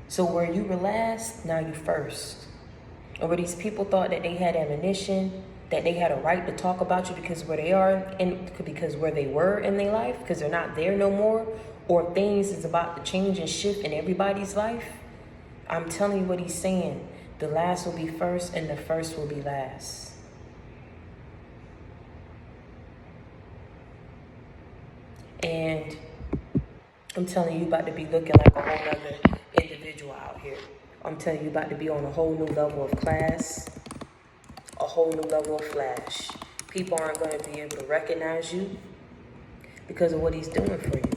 So where you were last, now you first. Or where these people thought that they had ammunition, that they had a right to talk about you because where they are and because where they were in their life, because they're not there no more, or things is about to change and shift in everybody's life. I'm telling you what he's saying. The last will be first and the first will be last. And I'm telling you about to be looking like a whole other individual out here. I'm telling you about to be on a whole new level of class, a whole new level of flash. People aren't going to be able to recognize you because of what he's doing for you.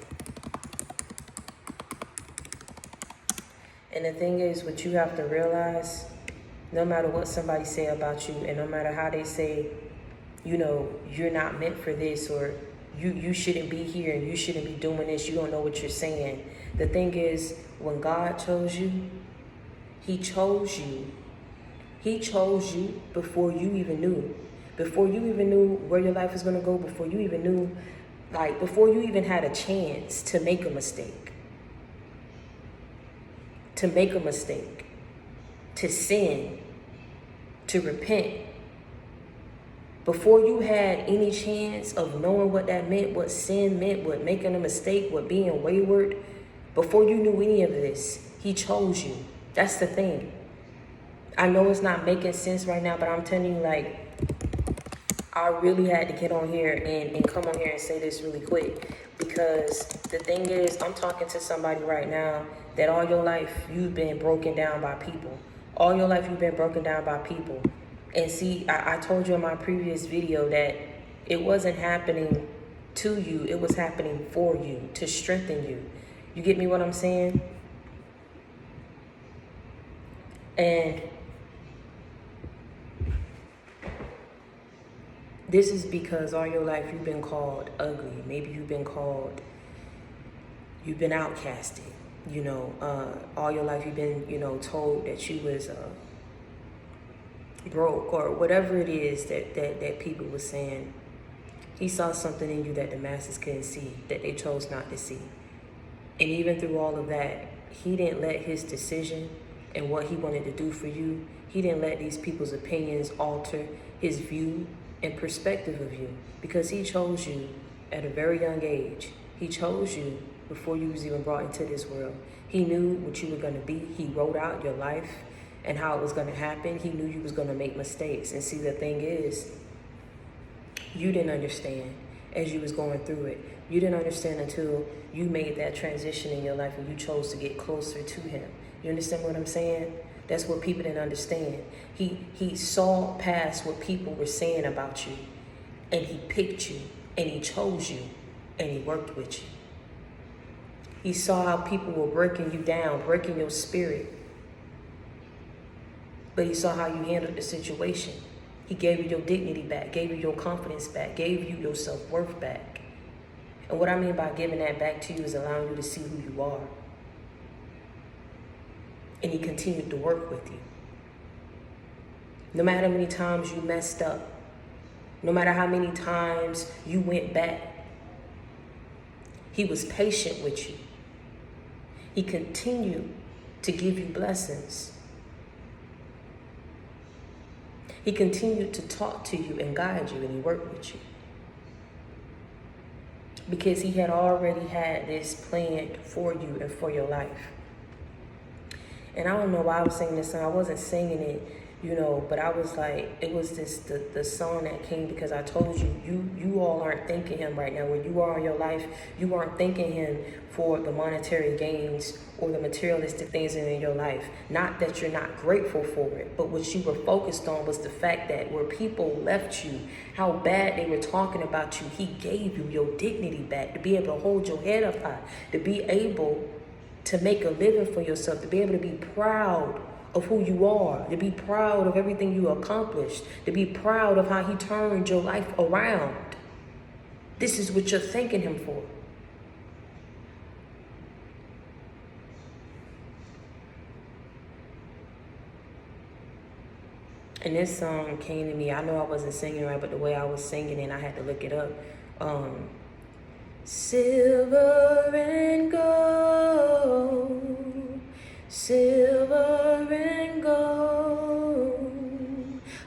And the thing is, what you have to realize, no matter what somebody say about you, and no matter how they say, you know, you're not meant for this, or you shouldn't be here, and you shouldn't be doing this, you don't know what you're saying. The thing is, when God chose you, he chose you. He chose you before you even knew. Before you even knew where your life was going to go, before you even knew, like, before you even had a chance to make a mistake. To make a mistake. To sin. To repent. Before you had any chance of knowing what that meant, what sin meant, what making a mistake, what being wayward, before you knew any of this, he chose you. That's the thing. I know it's not making sense right now, but I'm telling you, like, I really had to get on here and come on here and say this really quick, because the thing is, I'm talking to somebody right now that all your life you've been broken down by people. All your life you've been broken down by people. And see, I told you in my previous video that it wasn't happening to you, it was happening for you, to strengthen you. You get me what I'm saying? And this is because all your life you've been called ugly. Maybe you've been outcasted. You know, all your life you've been, you know, told that you was broke, or whatever it is that people were saying. He saw something in you that the masses couldn't see, that they chose not to see. And even through all of that, he didn't let his decision and what he wanted to do for you, he didn't let these people's opinions alter his view and perspective of you, because he chose you at a very young age. He chose you before you was even brought into this world. He knew what you were going to be. He wrote out your life and how it was going to happen. He knew you was going to make mistakes. And see, the thing is, you didn't understand as you was going through it. You didn't understand until you made that transition in your life and you chose to get closer to him. You understand what I'm saying? That's what people didn't understand. He saw past what people were saying about you, and he picked you, and he chose you, and he worked with you. He saw how people were breaking you down, breaking your spirit, but he saw how you handled the situation. He gave you your dignity back, gave you your confidence back, gave you your self-worth back. And what I mean by giving that back to you is allowing you to see who you are. And he continued to work with you. No matter how many times you messed up, no matter how many times you went back, he was patient with you. He continued to give you blessings. He continued to talk to you and guide you, and he worked with you. Because he had already had this planned for you and for your life. And I don't know why I was singing this song. I wasn't singing it, you know, but I was like, it was the song that came because I told you, you all aren't thanking him right now. Where you are in your life, you aren't thanking him for the monetary gains or the materialistic things in your life. Not that you're not grateful for it, but what you were focused on was the fact that where people left you, how bad they were talking about you, he gave you your dignity back, to be able to hold your head up high, to be able to make a living for yourself, to be able to be proud of who you are, to be proud of everything you accomplished, to be proud of how he turned your life around. This is what you're thanking him for. And this song came to me. I know I wasn't singing right, but the way I was singing it, I had to look it up. Silver and gold, silver and gold.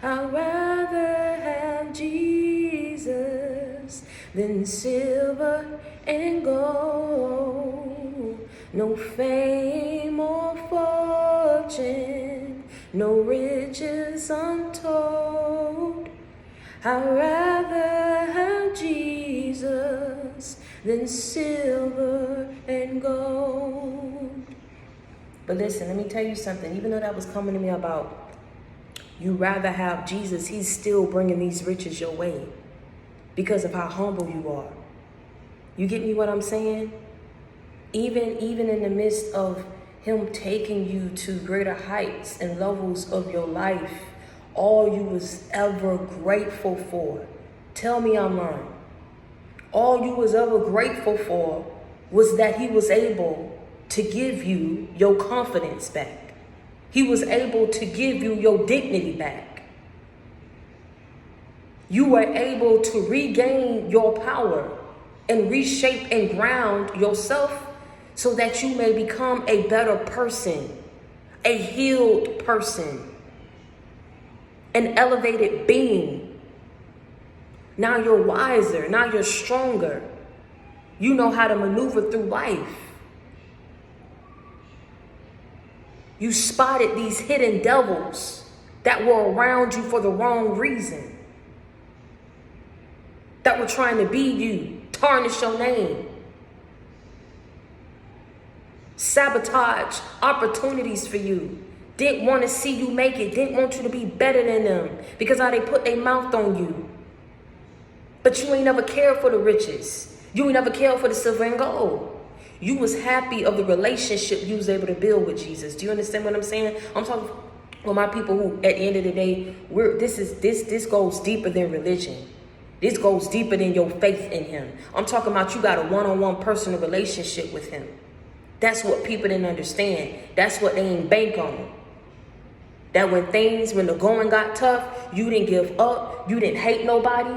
I'd rather have Jesus than silver and gold. No fame or fortune, no riches untold. I'd rather have Jesus than silver and gold. But listen, let me tell you something. Even though that was coming to me about you rather have Jesus, he's still bringing these riches your way because of how humble you are. You get me what I'm saying? Even in the midst of him taking you to greater heights and levels of your life, all you was ever grateful for, tell me I'm lying, all you was ever grateful for was that he was able to give you your confidence back. He was able to give you your dignity back. You were able to regain your power and reshape and ground yourself so that you may become a better person, a healed person, an elevated being. Now you're wiser. Now you're stronger. You know how to maneuver through life. You spotted these hidden devils that were around you for the wrong reason, that were trying to be you, tarnish your name, sabotage opportunities for you, didn't want to see you make it, didn't want you to be better than them because how they put their mouth on you. But you ain't never cared for the riches. You ain't never cared for the silver and gold. You was happy of the relationship you was able to build with Jesus. Do you understand what I'm saying? I'm talking with my people who, at the end of the day, this goes deeper than religion. This goes deeper than your faith in him. I'm talking about you got a one-on-one personal relationship with him. That's what people didn't understand. That's what they ain't bank on. That when the going got tough, you didn't give up. You didn't hate nobody.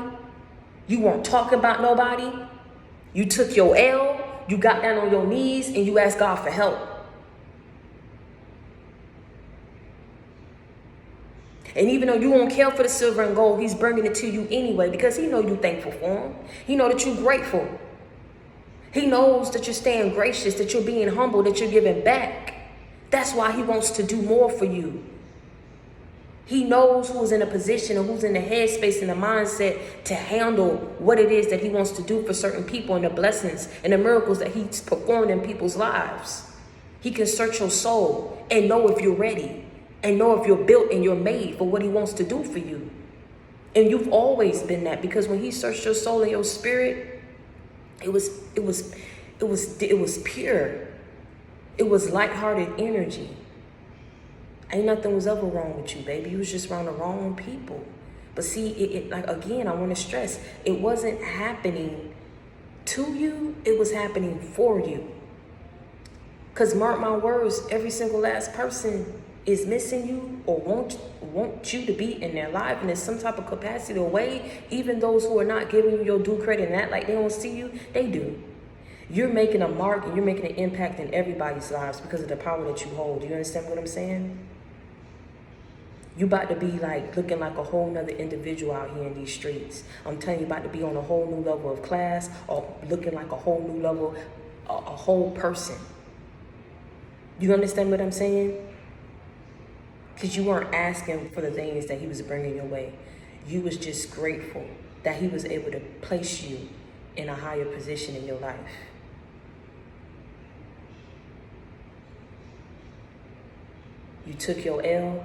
You weren't talking about nobody. You took your L. You got down on your knees and you asked God for help. And even though you won't care for the silver and gold, he's bringing it to you anyway because he know you thankful for him. He know that you're grateful. He knows that you're staying gracious, that you're being humble, that you're giving back. That's why he wants to do more for you. He knows who's in a position and who's in the headspace and the mindset to handle what it is that he wants to do for certain people and the blessings and the miracles that he's performed in people's lives. He can search your soul and know if you're ready and know if you're built and you're made for what he wants to do for you. And you've always been that because when he searched your soul and your spirit, it was pure. It was lighthearted energy. Ain't nothing was ever wrong with you, baby. You was just around the wrong people. But see, like again, I want to stress, it wasn't happening to you. It was happening for you. Because mark my words, every single last person is missing you or want you to be in their life and in some type of capacity or way. Even those who are not giving you your due credit and act like they don't see you, they do. You're making a mark and you're making an impact in everybody's lives because of the power that you hold. Do you understand what I'm saying? You about to be like looking like a whole nother individual out here in these streets. I'm telling you, about to be on a whole new level of class or looking like a whole new level, a whole person. You understand what I'm saying? Because you weren't asking for the things that he was bringing your way. You was just grateful that he was able to place you in a higher position in your life. You took your L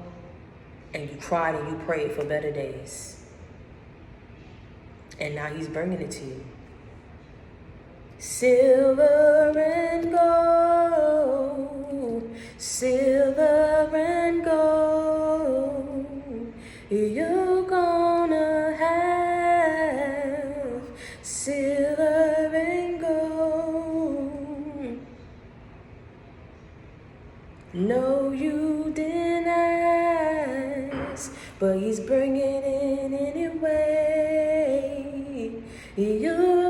and you cried and you prayed for better days. And now he's bringing it to you. Silver and gold, silver and gold, you're gonna have silver and gold. No, you didn't ask, but he's bringing it in anyway. You